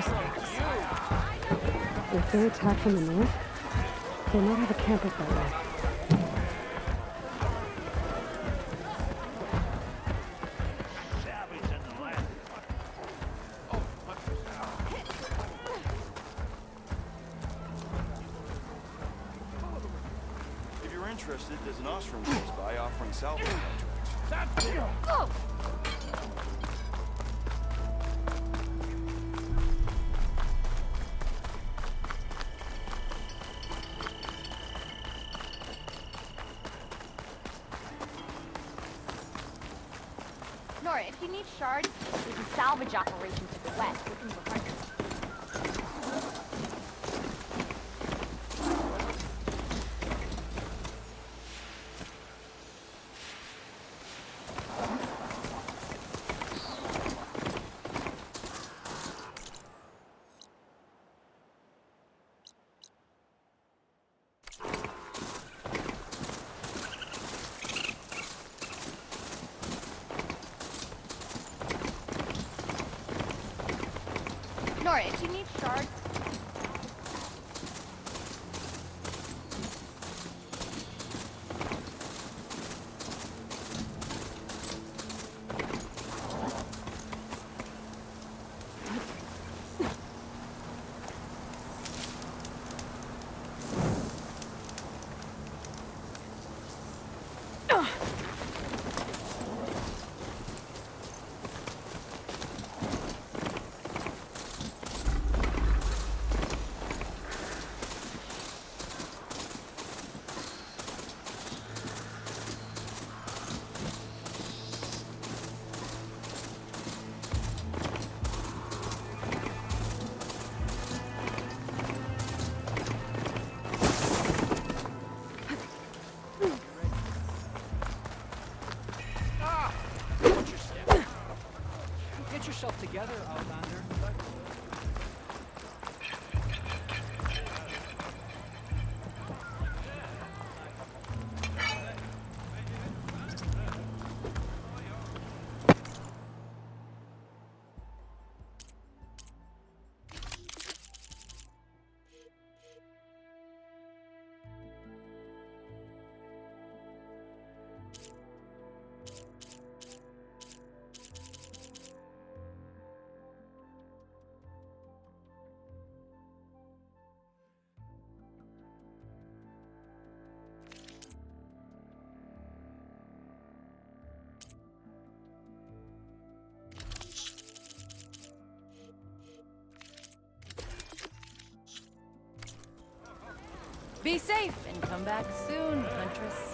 suspects. If they attack from the north, they might have a camp up that way. If you're interested, there's an ostrom close by offering salvage contracts. Oh! Nora, if you need shards, there's a salvage operation to the west looking for hunters. Nora, if you need shards... Get yourself together, Outlander. Be safe and come back soon, Huntress.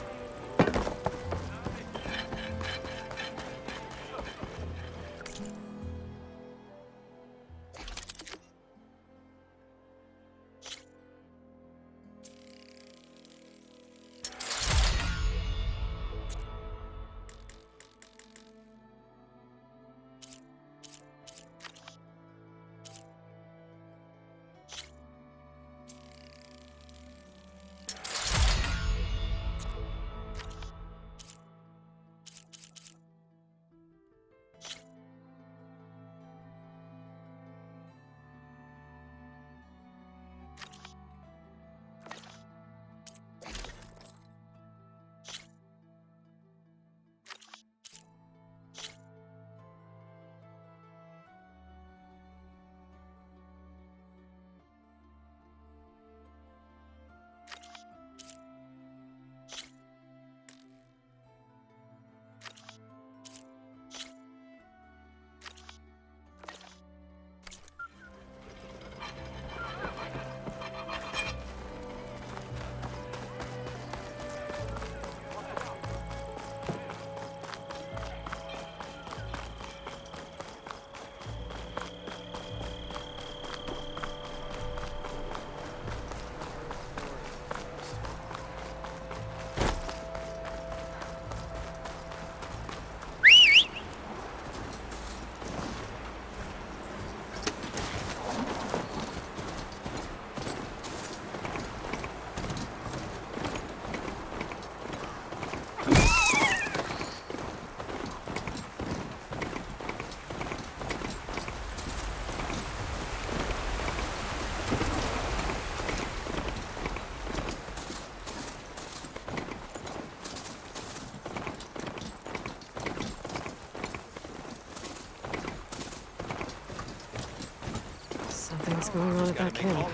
Something's going on at that camp.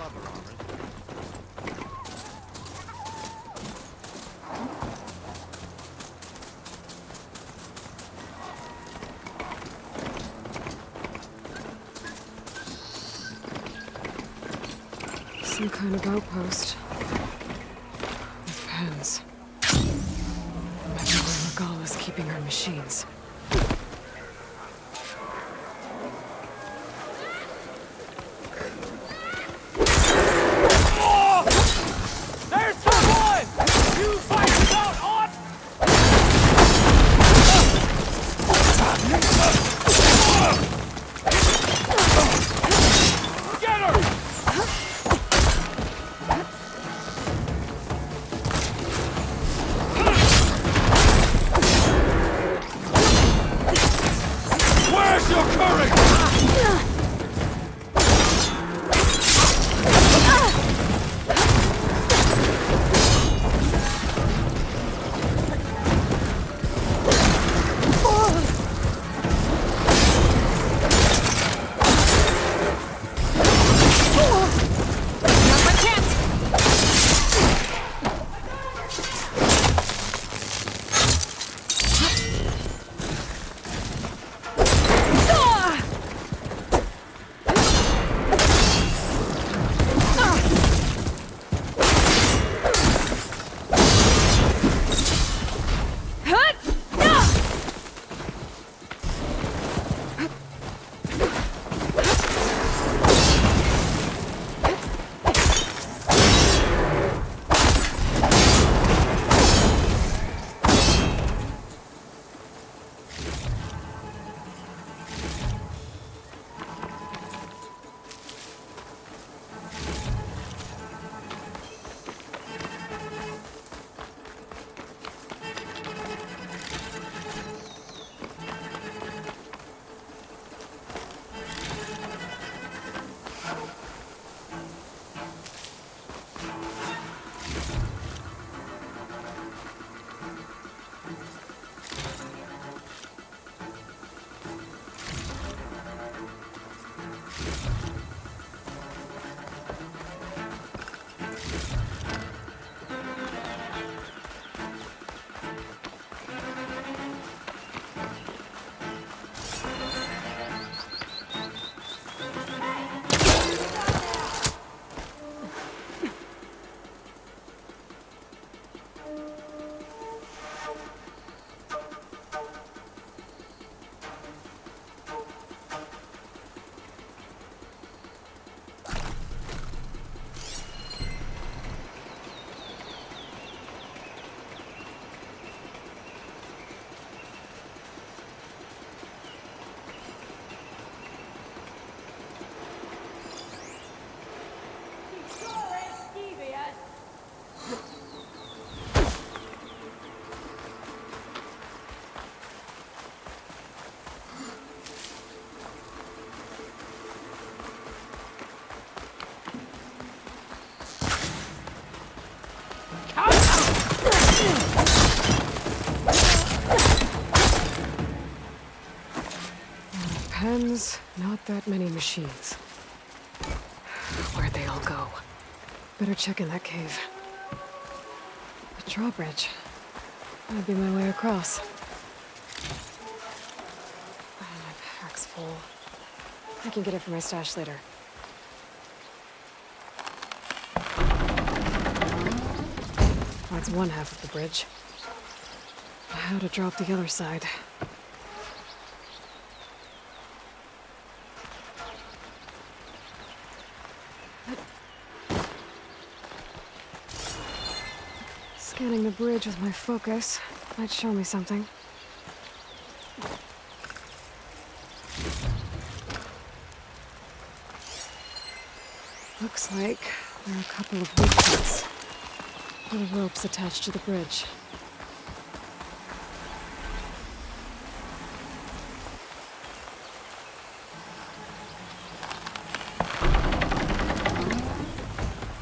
Some kind of outpost. With pens. Maybe where Regal is keeping her machines. There's someone! You fight without on! Get her! Where's your courage? Pens, not that many machines. Where'd they all go? Better check in that cave. The drawbridge. That'd be my way across. Oh, my pack's full. I can get it from my stash later. That's one half of the bridge. How to drop the other side. Scanning the bridge with my focus might show me something. Looks like there are a couple of weak points. Little ropes attached to the bridge.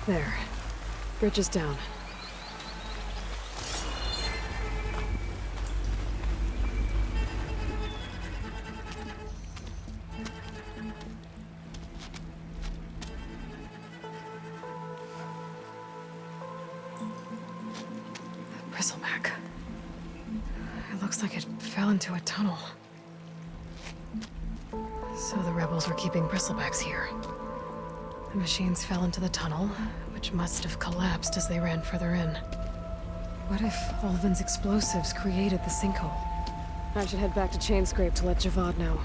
There. Bridge is down. bristleback. It looks like it fell into a tunnel. So the rebels were keeping bristlebacks here. The machines fell into the tunnel, which must have collapsed as they ran further in. What if Ulvin's explosives created the sinkhole? I should head back to Chainscrape to let Javad know.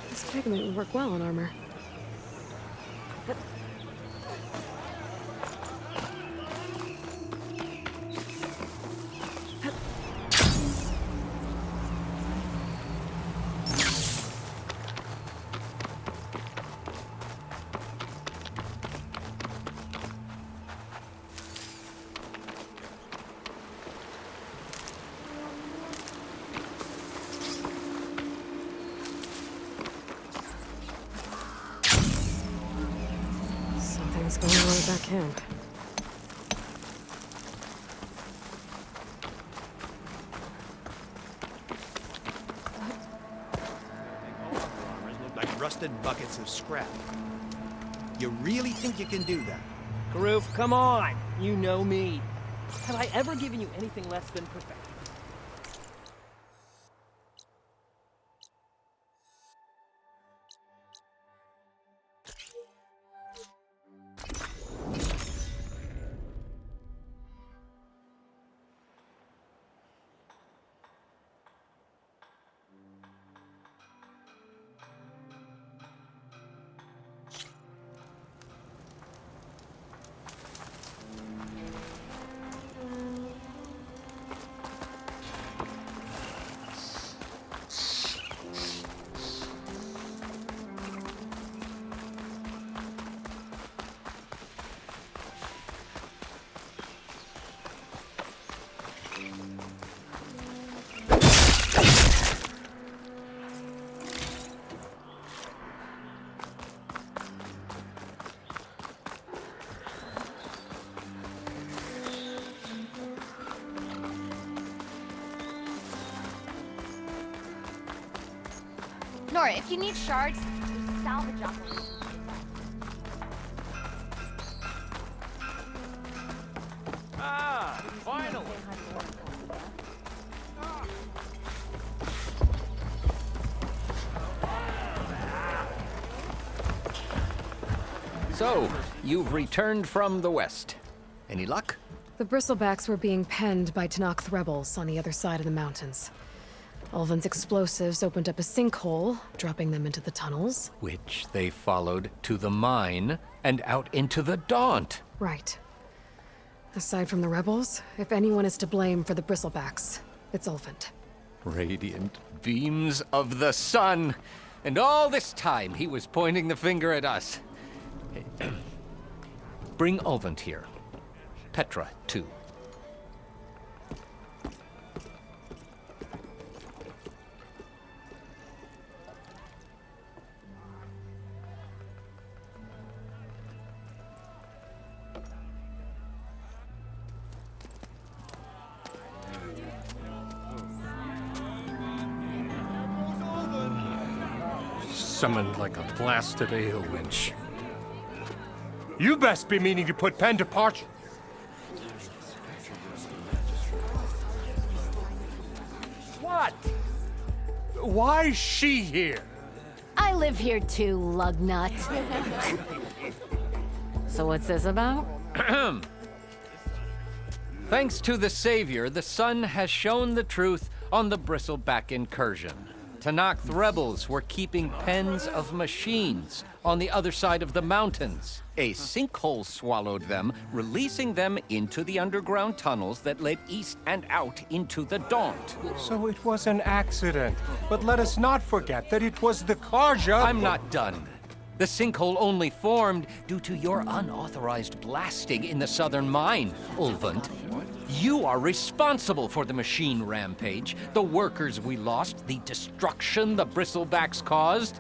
This pigment would work well on armor. Something's going on at that camp. Look like rusted buckets of scrap. You really think you can do that? Karoof, come on! You know me. Have I ever given you anything less than perfection? Nora, if you need shards, there's a salvage operation. Ah, finally! So, you've returned from the west. Any luck? The bristlebacks were being penned by Tenakth rebels on the other side of the mountains. Ulvin's explosives opened up a sinkhole, dropping them into the tunnels. Which they followed to the mine and out into the Daunt. Right. Aside from the rebels, if anyone is to blame for the bristlebacks, it's Ulvin. Radiant beams of the sun. And all this time he was pointing the finger at us. Bring Ulvin here. Petra, too. Summoned like a blasted ale winch. You best be meaning to put pen to parchment. What? Why's she here? I live here too, lugnut. So what's this about? Thanks to the Savior, the sun has shown the truth on the Bristleback incursion. Tanakh rebels were keeping pens of machines on the other side of the mountains. A sinkhole swallowed them, releasing them into the underground tunnels that led east and out into the Daunt. So it was an accident. But let us not forget that it was the Karja. I'm not done. The sinkhole only formed due to your unauthorized blasting in the southern mine, Ulvund. You are responsible for the machine rampage, the workers we lost, the destruction the Bristlebacks caused.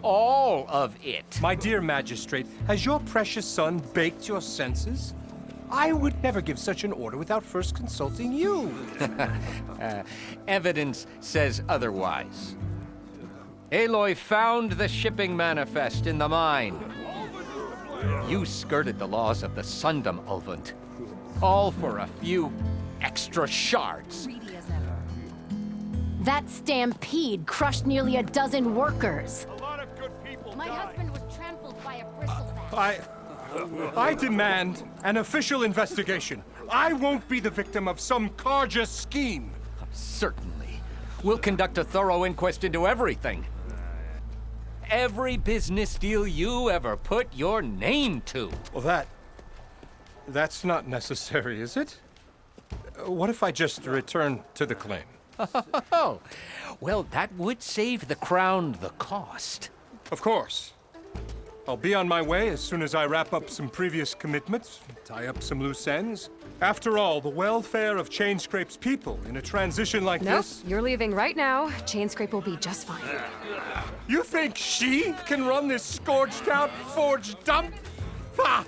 All of it. My dear magistrate, has your precious son baked your senses? I would never give such an order without first consulting you. Evidence says otherwise. Aloy found the shipping manifest in the mine. You skirted the laws of the Sundom, Ulvund. All for a few extra shards. That stampede crushed nearly a dozen workers. A lot of good people My died. husband was trampled by a bristleback. I demand an official investigation. I won't be the victim of some Karja scheme. Certainly. We'll conduct a thorough inquest into everything. Every business deal you ever put your name to. Well, that's not necessary, is it? What if I just return to the claim? Oh, well, that would save the crown the cost. Of course. I'll be on my way as soon as I wrap up some previous commitments, tie up some loose ends. After all, the welfare of Chainscrape's people in a transition like Nope, this... you're leaving right now. Chainscrape will be just fine. You think she can run this scorched-out forged dump? Ha!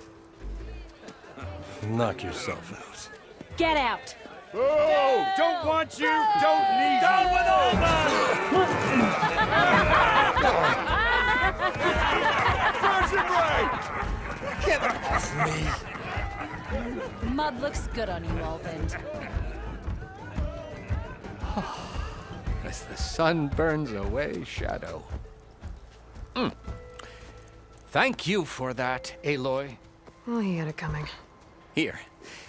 Knock yourself out. Get out! Oh, don't want you, don't need Down you. Virgin right! Get off me! Mud looks good on you, Ulvund. As the sun burns away shadow. Thank you for that, Aloy. Oh, he had it coming. Here,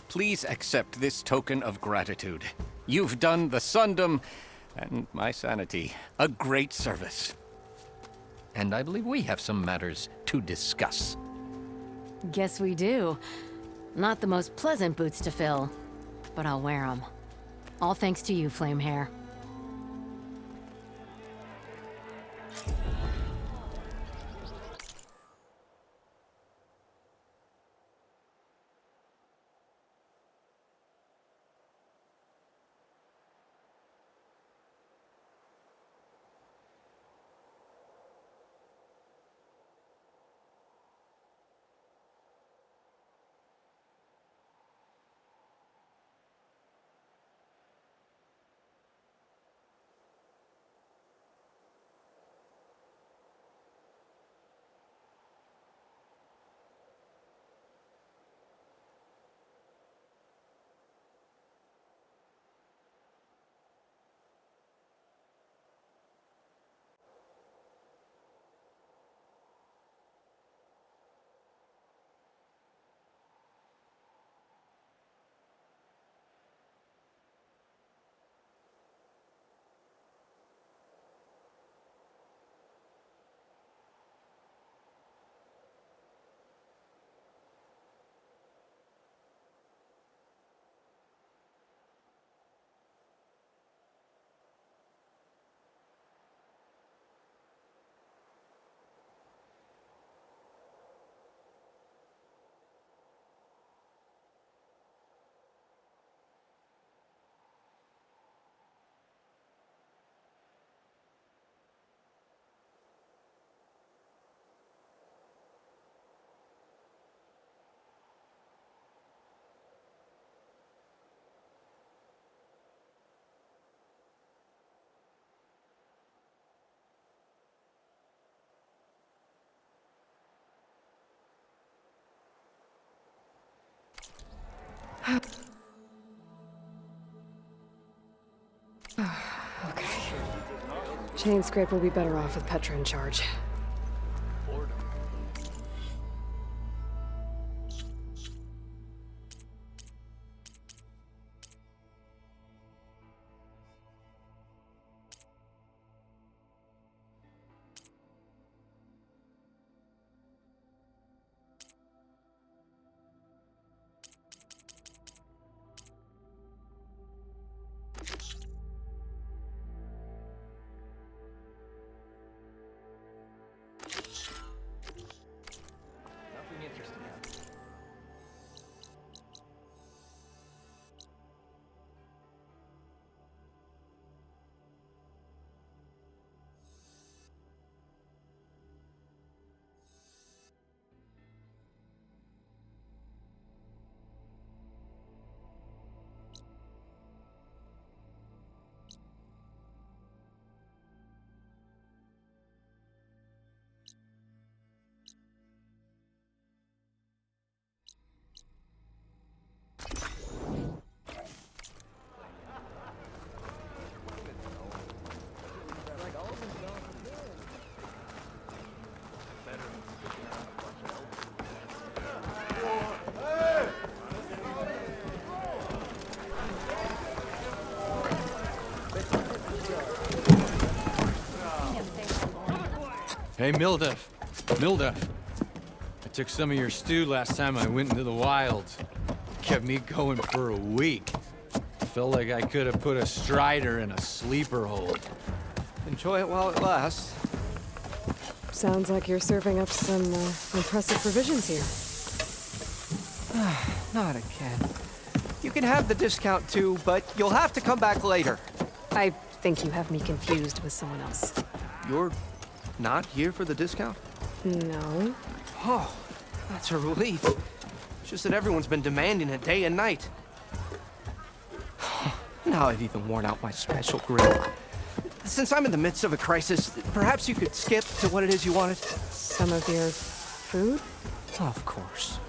please accept this token of gratitude. You've done the Sundom and my sanity a great service. And I believe we have some matters to discuss. Guess we do. Not the most pleasant boots to fill, but I'll wear them. All thanks to you, Flamehair. Okay. Chainscrape will be better off with Petra in charge. Hey, Milduff. Milduff. I took some of your stew last time I went into the wilds. Kept me going for a week. Felt like I could have put a strider in a sleeper hold. Enjoy it while it lasts. Sounds like you're serving up some impressive provisions here. Not again. You can have the discount too, but you'll have to come back later. I think you have me confused with someone else. You're not here for the discount? No. Oh, that's a relief. It's just that everyone's been demanding it day and night. Now I've even worn out my special grill. Since I'm in the midst of a crisis, perhaps you could skip to what it is you wanted? Some of your food? Of course.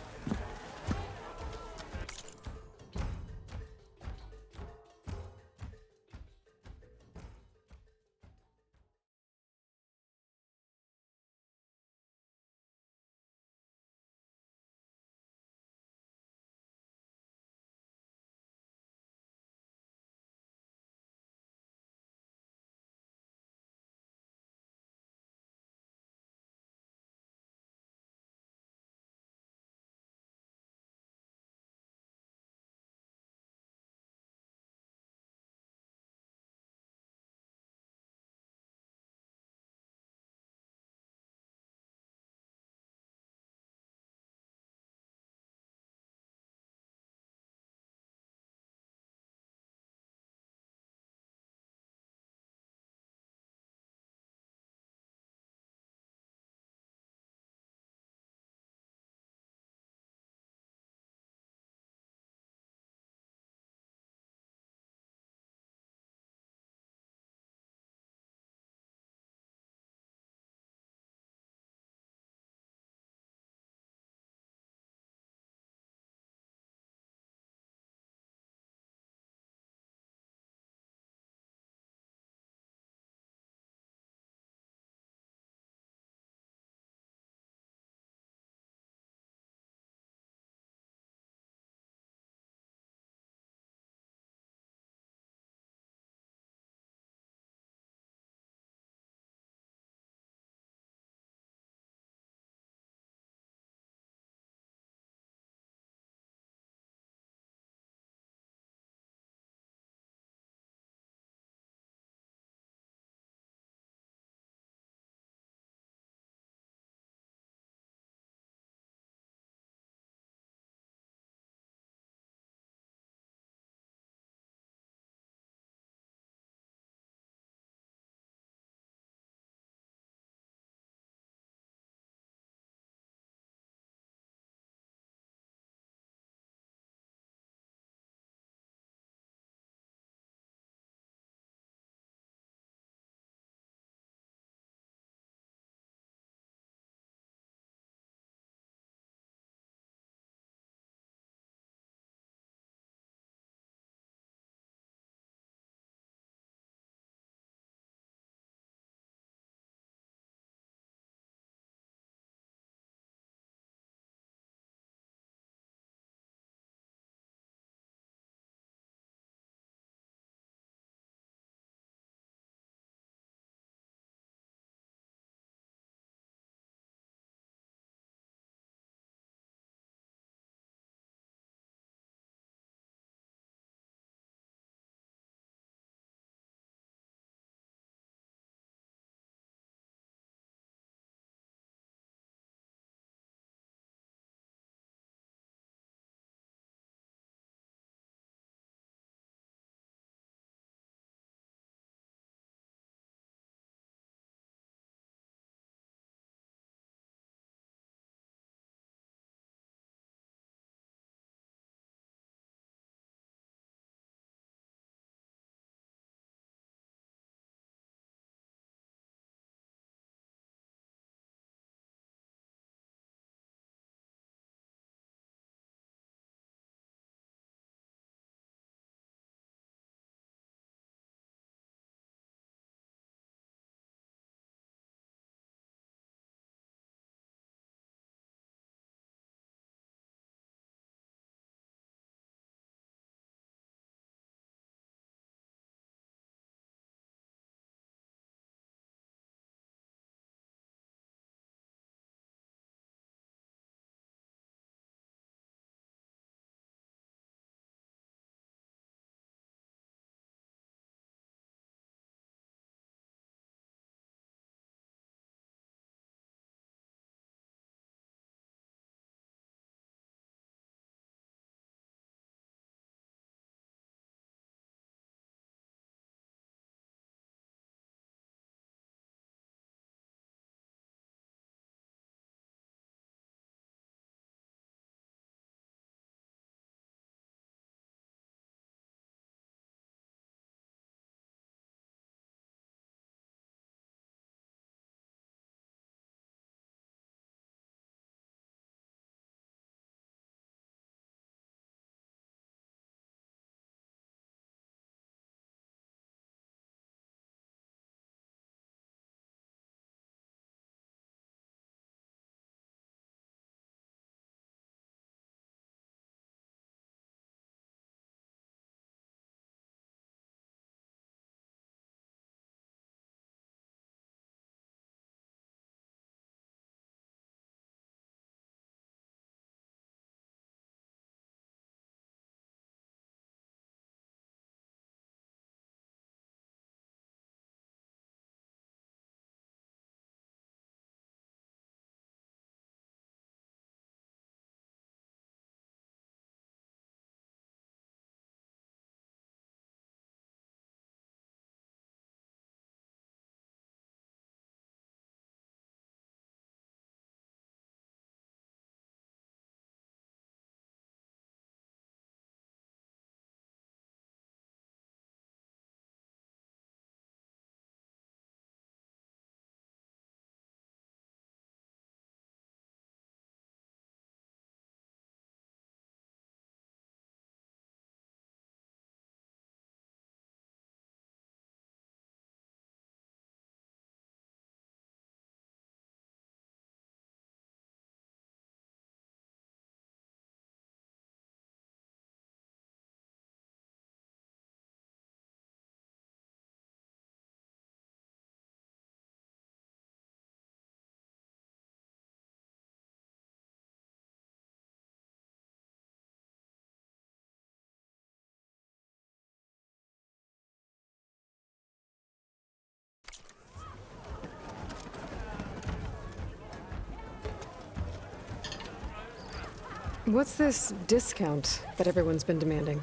What's this discount that everyone's been demanding?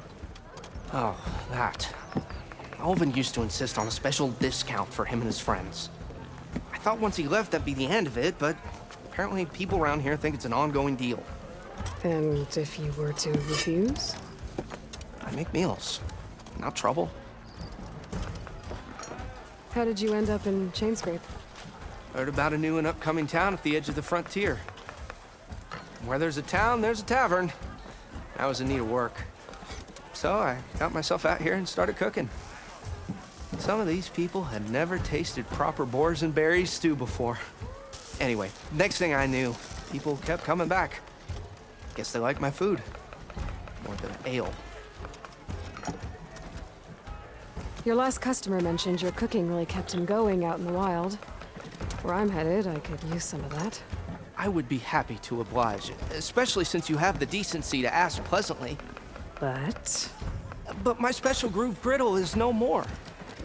Oh, that. Alvin used to insist on a special discount for him and his friends. I thought once he left that'd be the end of it, but apparently people around here think it's an ongoing deal. And if you were to refuse? I make meals, not trouble. How did you end up in Chainscrape? Heard about a new and upcoming town at the edge of the frontier. Where there's a town, there's a tavern. I was in need of work. So I got myself out here and started cooking. Some of these people had never tasted proper boars and berries stew before. Anyway, next thing I knew, people kept coming back. Guess they like my food. More than ale. Your last customer mentioned your cooking really kept him going out in the wild. Where I'm headed, I could use some of that. I would be happy to oblige, especially since you have the decency to ask pleasantly. But my special groove griddle is no more.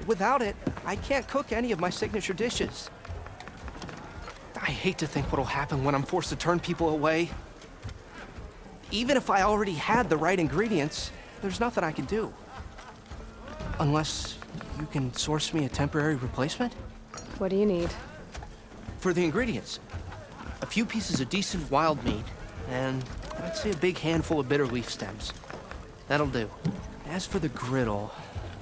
Without it, I can't cook any of my signature dishes. I hate to think what'll happen when I'm forced to turn people away. Even if I already had the right ingredients, there's nothing I can do. Unless you can source me a temporary replacement? what do you need? For the ingredients, a few pieces of decent wild meat, and I'd say a big handful of bitter leaf stems. That'll do. As for the griddle,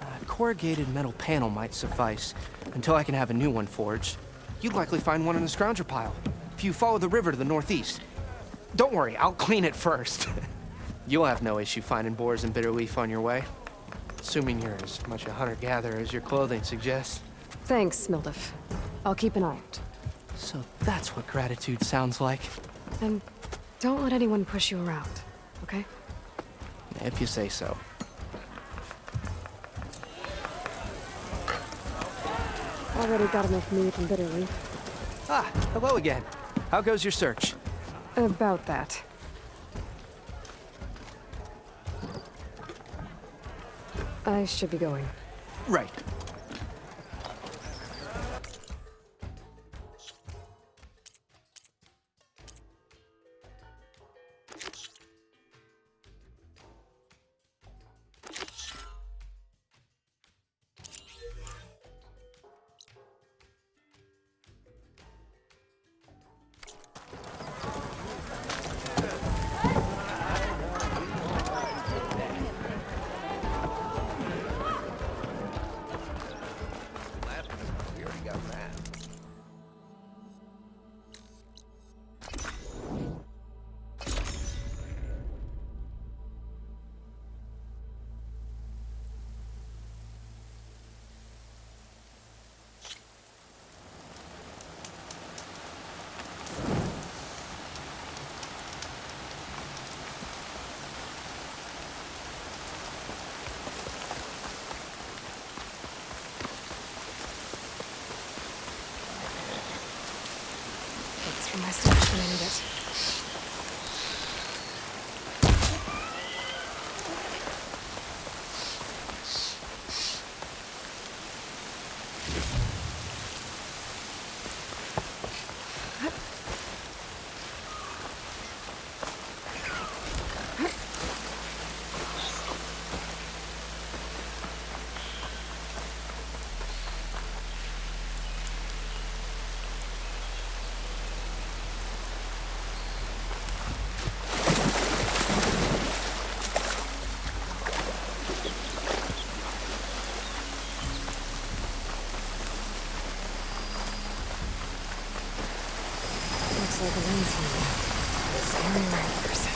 a corrugated metal panel might suffice until I can have a new one forged. You'd likely find one in the scrounger pile, if you follow the river to the northeast. Don't worry, I'll clean it first. You'll have no issue finding boars and bitter leaf on your way. Assuming you're as much a hunter-gatherer as your clothing suggests. Thanks, Mildef. I'll keep an eye out. So that's what gratitude sounds like. And don't let anyone push you around, okay? If you say so. Already got enough meat and bitter leaf. Ah, hello again. How goes your search? About that. I should be going. Right. Thanks for my stash when I need it. Looks like a wind's moving. Scary around person.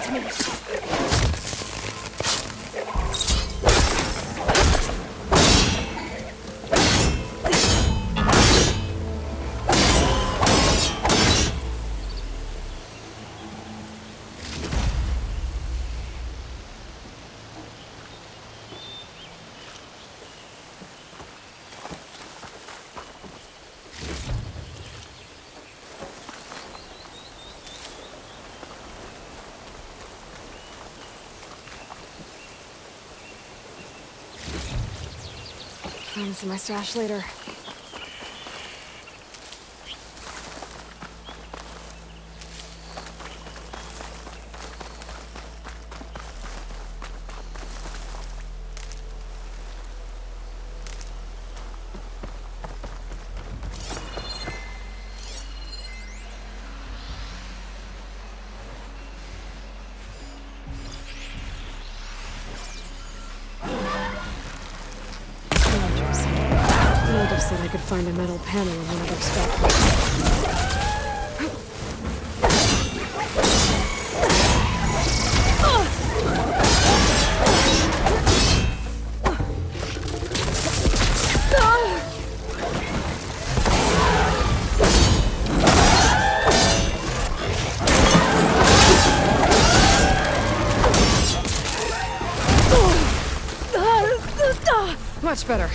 towards me. Find this in my stash later. Native said I could find a metal panel in one of their scrap. Much better.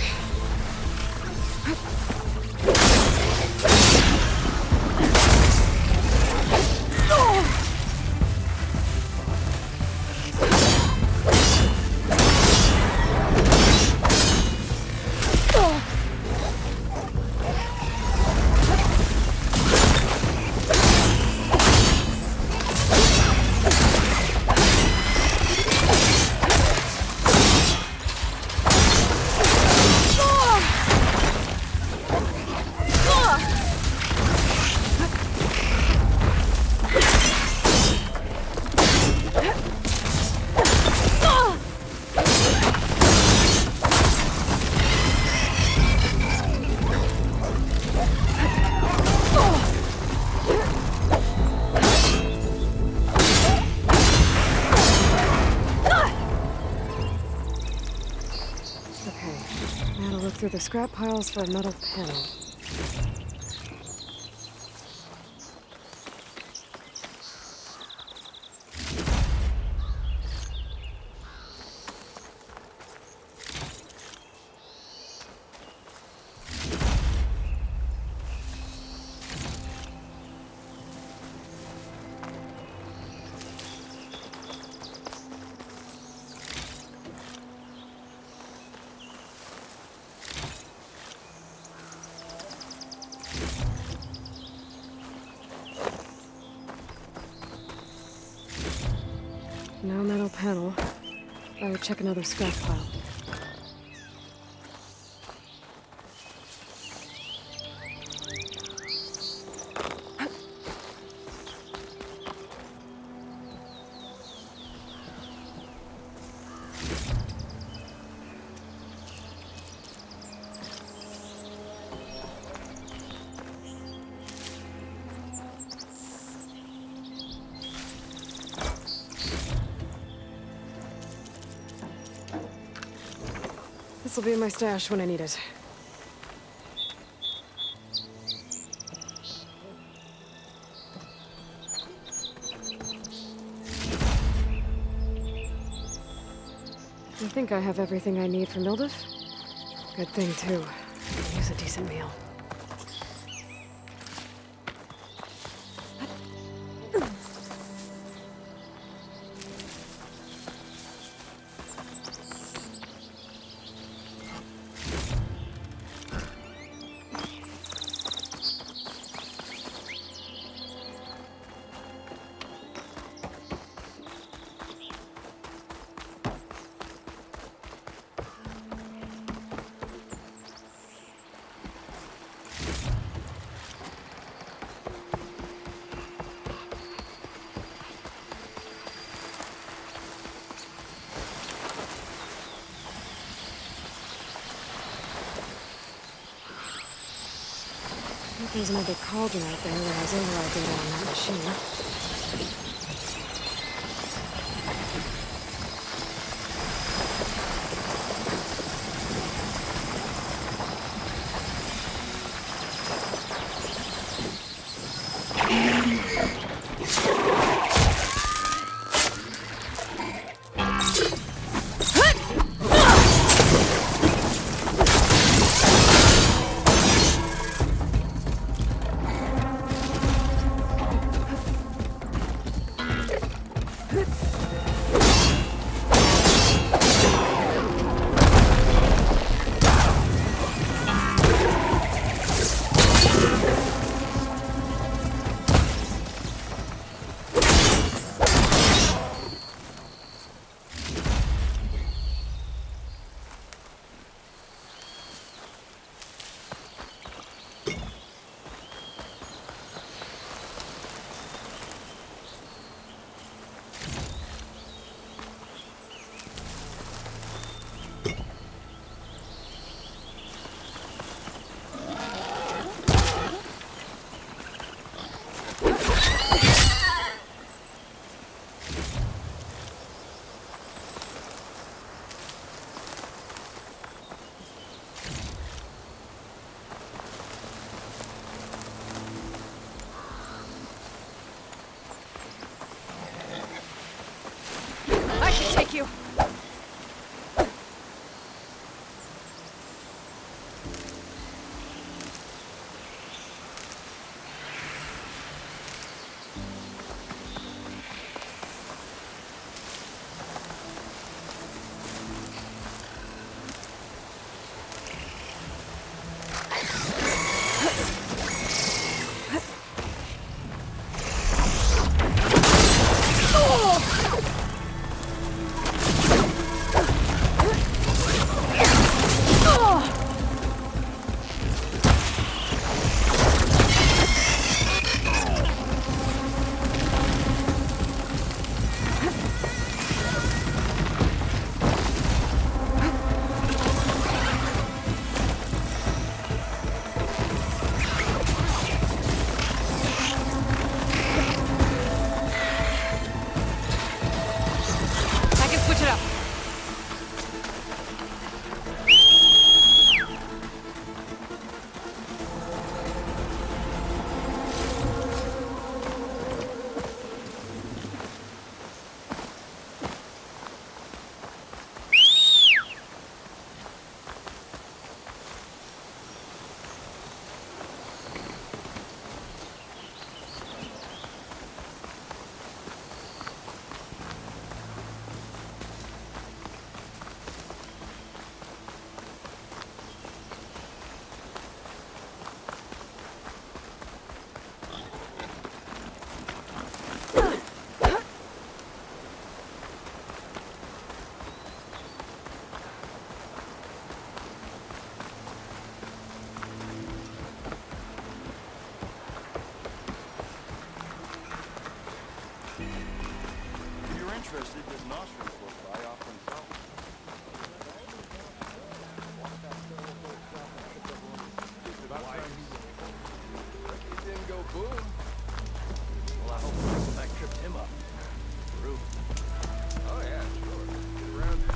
Through the scrap piles for a metal panel. No metal panel. I would check another scrap pile. This'll be in my stash when I need it. I think I have everything I need for Mildif. Good thing, too. I could use a decent meal. There's another cauldron out there that has override data on that machine. I can take you. I can switch it up. If you're interested, there's an ostrom close by offering salvage. Didn't go boom. Well, I hope that tripped him up. True. Oh yeah, sure. Get around here.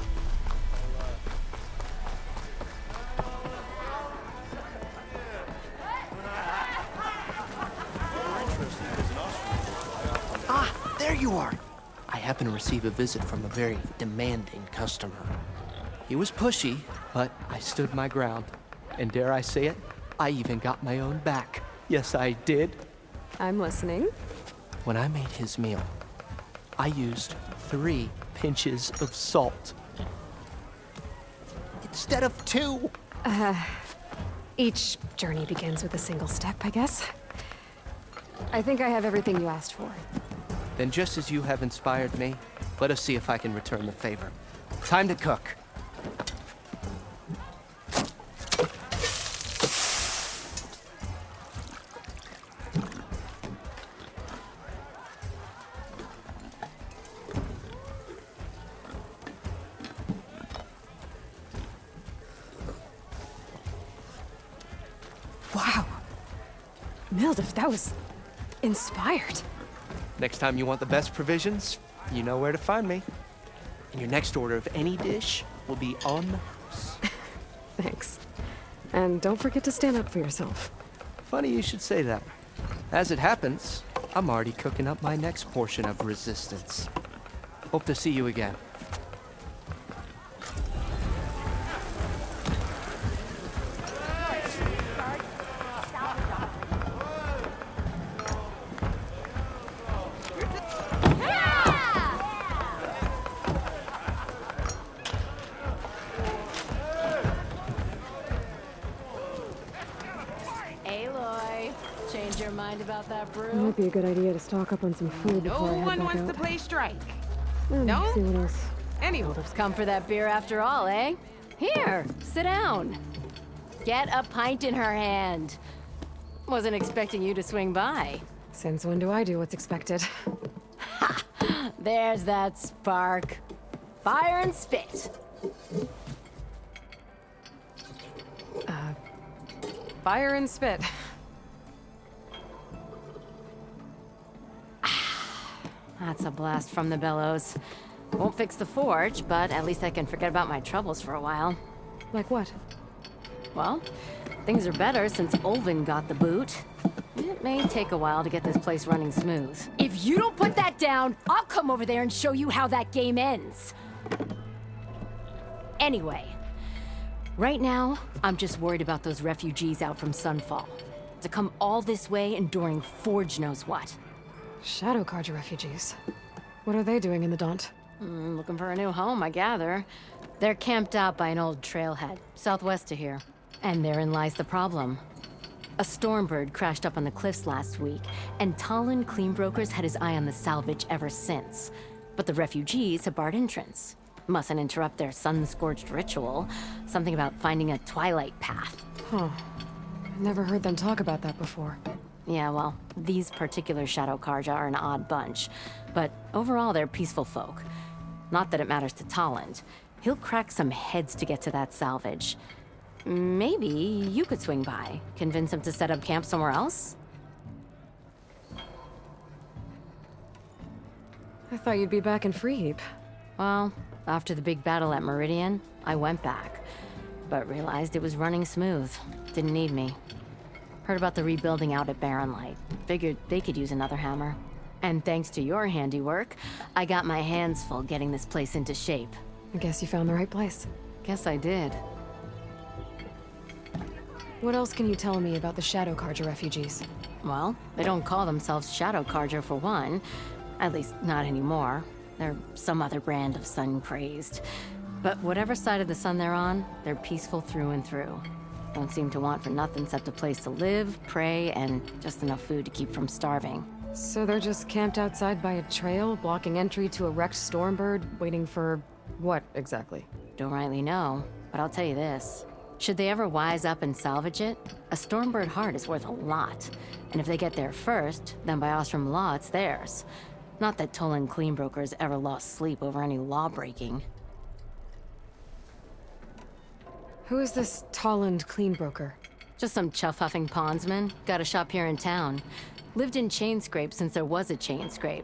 Ah, there you are. I happened to receive a visit from a very demanding customer. He was pushy, but I stood my ground. And dare I say it, I even got my own back. Yes, I did. I'm listening. When I made his meal, I used 3 pinches of salt. Instead of 2. Each journey begins with a single step, I guess. I think I have everything you asked for. Then just as you have inspired me, let us see if I can return the favor. Time to cook. Wow. Mildif, that was inspired. Next time you want the best provisions, you know where to find me. And your next order of any dish will be on the house. Thanks. And don't forget to stand up for yourself. Funny you should say that. As it happens, I'm already cooking up my next portion of resistance. Hope to see you again. about that It brew? might be a good idea to stock up on some food before I head back out. play strike. No? See what else. Anyway. Come for that beer after all, eh? Here, sit down. Get a pint in her hand. Wasn't expecting you to swing by. Since when do I do what's expected? There's that spark. Fire and spit. Fire and spit. That's a blast from the bellows. Won't fix the forge, but at least I can forget about my troubles for a while. Like what? Well, things are better since Olvin got the boot. It may take a while to get this place running smooth. If you don't put that down, I'll come over there and show you how that game ends. Anyway, right now, I'm just worried about those refugees out from Sunfall. To come all this way enduring Forge knows what. Shadow Carja refugees. What are they doing in the Daunt? Looking for a new home, I gather. They're camped out by an old trailhead, southwest of here. And therein lies the problem. A Stormbird crashed up on the cliffs last week, and Talon Cleanbrokers had his eye on the salvage ever since. But the refugees have barred entrance. Mustn't interrupt their sun-scorched ritual. Something about finding a twilight path. Huh. Never heard them talk about that before. Yeah, well, these particular Shadow Carja are an odd bunch. But overall, they're peaceful folk. Not that it matters to Talon. He'll crack some heads to get to that salvage. Maybe you could swing by, convince him to set up camp somewhere else? I thought you'd be back in Freeheap. Well, after the big battle at Meridian, I went back. But realized it was running smooth. Didn't need me. Heard about the rebuilding out at Barren Light. Figured they could use another hammer. And thanks to your handiwork, I got my hands full getting this place into shape. I guess you found the right place. Guess I did. What else can you tell me about the Shadow Carja refugees? Well, they don't call themselves Shadow Carja for one. At least, not anymore. They're some other brand of sun-crazed. But whatever side of the sun they're on, they're peaceful through and through. Don't seem to want for nothing except a place to live, pray, and just enough food to keep from starving. So they're just camped outside by a trail, blocking entry to a wrecked Stormbird, waiting for what, exactly? Don't rightly know, but I'll tell you this. Should they ever wise up and salvage it, a Stormbird heart is worth a lot. And if they get there first, then by Ostrom law, it's theirs. Not that Tolan Cleanbrokers ever lost sleep over any law breaking. Who is this Tolland Cleanbroker? Just some chuff-huffing pondsman. Got a shop here in town. Lived in Chainscrape since there was a Chainscrape.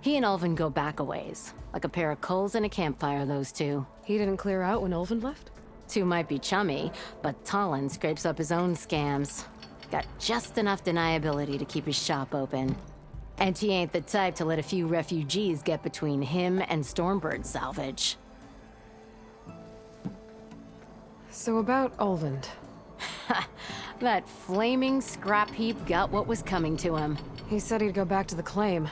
He and Ulvin go back a ways. Like a pair of coals and a campfire, those two. He didn't clear out when Ulvin left? Two might be chummy, but Talon scrapes up his own scams. Got just enough deniability to keep his shop open. And he ain't the type to let a few refugees get between him and Stormbird salvage. So about Ulvin. That flaming scrap heap got what was coming to him. He said he'd go back to the claim.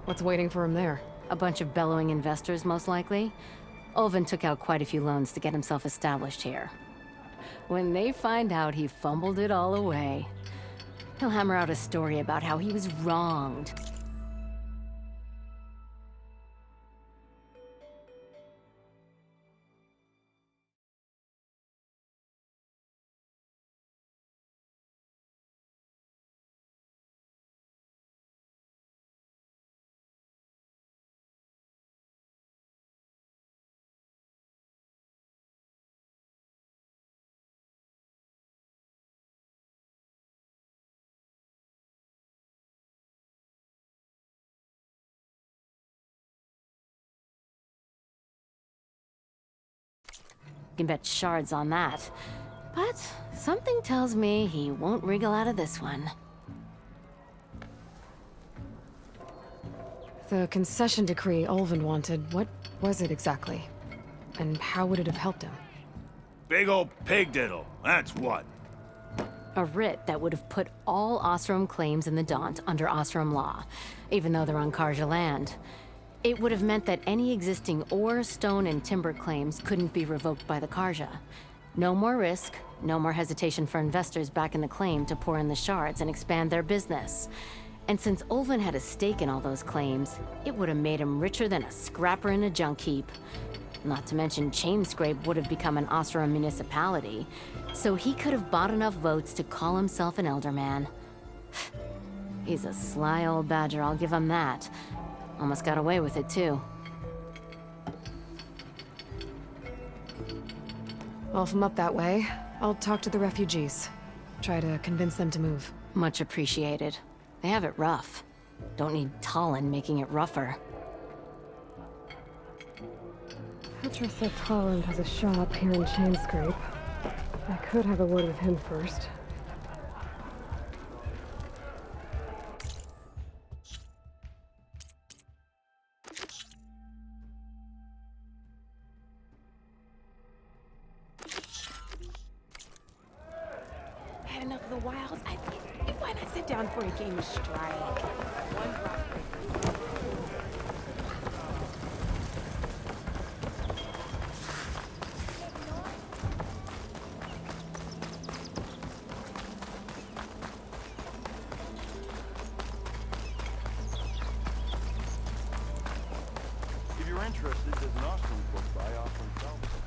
What's waiting for him there? A bunch of bellowing investors, most likely. Ulvin took out quite a few loans to get himself established here. When they find out he fumbled it all away, he'll hammer out a story about how he was wronged. Can bet shards on that. But something tells me he won't wriggle out of this one. The concession decree Ulvin wanted, what was it exactly? And how would it have helped him? Big old pig diddle, that's what. A writ that would have put all Ostrom claims in the Daunt under Ostrom law, even though they're on Carja land. It would have meant that any existing ore, stone, and timber claims couldn't be revoked by the Carja. No more risk, no more hesitation for investors back in the claim to pour in the shards and expand their business. And since Ulvin had a stake in all those claims, it would have made him richer than a scrapper in a junk heap. Not to mention Chainscrape would have become an Oseram municipality, so he could have bought enough votes to call himself an Elderman. He's a sly old badger, I'll give him that. Almost got away with it, too. Well, if I'm up that way, I'll talk to the refugees. Try to convince them to move. Much appreciated. They have it rough. Don't need Talon making it rougher. Petra said Talon has a shop here in Chainscrape. I could have a word with him first. Had enough of the wilds. Why not sit down for a game of Strike? If you're interested, there's an Ostrom close by offering salvage.